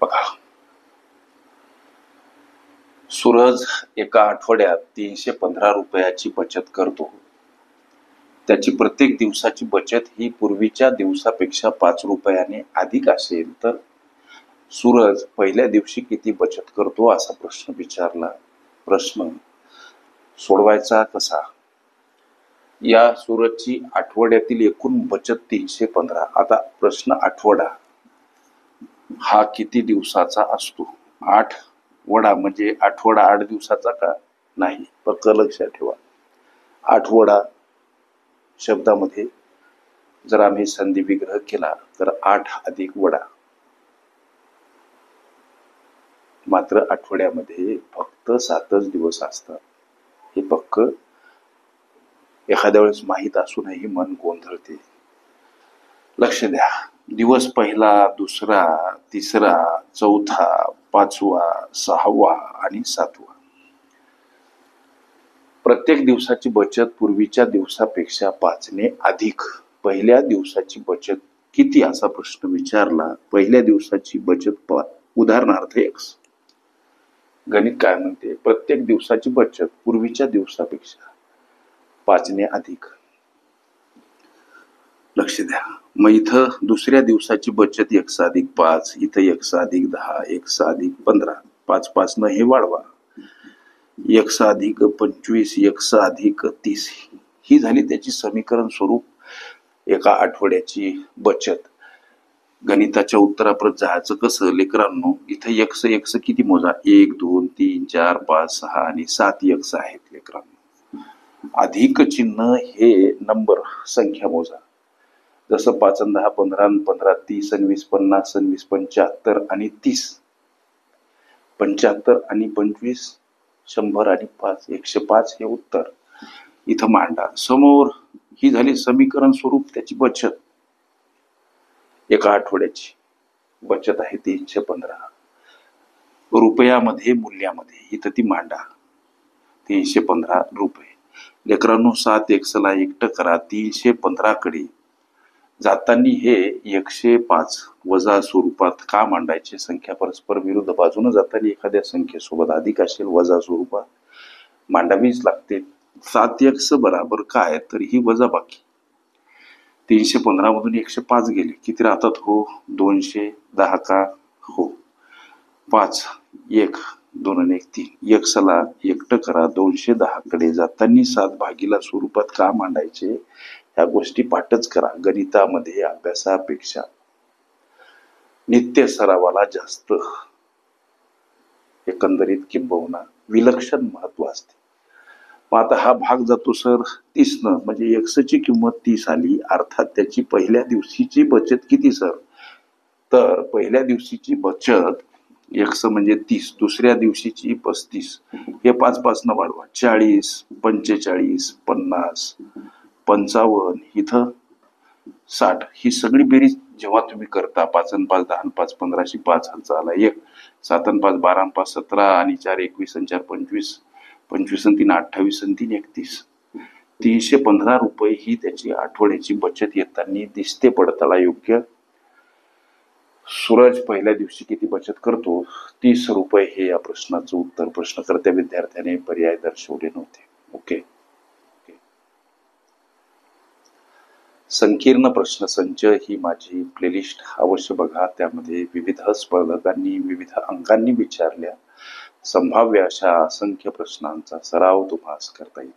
बघा, सूरज एका आठवड्यात 315 रुपयाची बचत करतो. त्याची प्रत्येक दिवसाची बचत ही पूर्वीच्या दिवसापेक्षा 5 रुपयाने अधिक असेल तर सूरज पहिल्या दिवशी किती बचत करतो असा प्रश्न विचारला. प्रश्न सोडवायचा कसा? या सूरजची आठवड्यातील एकूण बचत 315. आता प्रश्न आठवडा हा किती दिवसाचा असतो? 8 वडा म्हणजे आठवडा 8 दिवसाचा का? नाही, फक्त लक्षात ठेवा, आठवडा शब्दामध्ये जर आम्ही संधी विग्रह केला तर 8 अधिक वडा. मात्र आठवड्यामध्ये फक्त 7च दिवस असतात. हे पक्क एखाद्या वेळेस माहीत असूनही मन गोंधळते. लक्ष द्या. दिवस पहिला, दुसरा, तिसरा, चौथा, 5वा, 6वा आणि 7वा. प्रत्येक दिवसाची बचत पूर्वीच्या दिवसापेक्षा 5ने अधिक. पहिल्या दिवसाची बचत किती असा प्रश्न विचारला. पहिल्या दिवसाची बचत उदाहरणार्थ x. गणित काय म्हणते? प्रत्येक दिवसाची बचत पूर्वीच्या दिवसापेक्षा 5ने अधिक. लक्ष द्या. मग इथं दुसऱ्या दिवसाची बचत x अधिक 5, इथं x अधिक 10, x अधिक 15, 5 5 न हे वाढवा, x अधिक 25, x अधिक 30. ही झाली त्याची समीकरण स्वरूप एका आठवड्याची बचत. गणिताच्या उत्तराप्रत जायचं कसं लेकरांनो? इथं x किती मोजा? 1 2 3 4 5 6 आणि 7 x आहेत लेकरांनो. अधिक चिन्ह हे नंबर संख्या मोजा. जसं 5 आणि 10 15 आणि 15 30 आणि 20 50 आणि 20 75 आणि 30. 75 आणि 25 100 आणि 5 105 हे उत्तर इथं मांडा. समोर ही झाली समीकरण स्वरूप त्याची बचत. एका आठवड्याची बचत आहे 315 रुपयामध्ये, मूल्यामध्ये इथं ती मांडा. 315 रुपये. लेकरांनो 7 x ला एकटं करा. 315 कडे जाताना हे 105 वजा स्वरूपात का मांडायचे? संख्या परस्पर विरुद्ध बाजूने जाताना एखाद्या संख्येसोबत अधिक असेल वजा स्वरूपात मांडावीच लागते. 7x बराबर काय? तर ही वजा बाकी. 315 मधून 105 गेले, किती राहतात हो? 210 का? हो. 5 1 2 आणि 1 3. x ला एकटं करा. 210 कडे जाताना 7 भागीला स्वरूपात का मांडायचे? ह्या गोष्टी पाठच करा. गणितामध्ये अभ्यासापेक्षा नित्य सरावाला जास्त एकंदरीत किंबहुना विलक्षण महत्व असते. मग आता हा भाग जातो सर 30 न, म्हणजे x ची किंमत 30 आली. अर्थात त्याची पहिल्या दिवशीची बचत किती सर? तर पहिल्या दिवशीची बचत x म्हणजे 30, दुसऱ्या दिवशीची 35, हे 5 5 न वाढवा. 40 45 50 55 इथं 60. ही सगळी बेरीज जेव्हा तुम्ही करता 5 आणि 5 10 आणि 5 15 5 आला 1, 7 आणि 5 12 आणि 5 17 आणि 4 21 आणि 4 25, 25 आणि 3 28 आणि 3 31. 315 रुपये ही त्याची आठवड्याची बचत येताना दिसते पडताळा योग्य. सूरज पहिल्या दिवशी किती बचत करतो? 30 रुपये हे या प्रश्नाचं उत्तर. प्रश्नकर्त्या विद्यार्थ्याने पर्याय दर्शवले नव्हते. ओके. संकीर्ण प्रश्नसंच ही माझी प्लेलिस्ट अवश्य बघा. त्यामध्ये विविध स्पर्धकांनी विविध अंकांनी विचारल्या संभाव्य अशा असंख्य प्रश्नांचा सराव तुम्हाला करता येईल.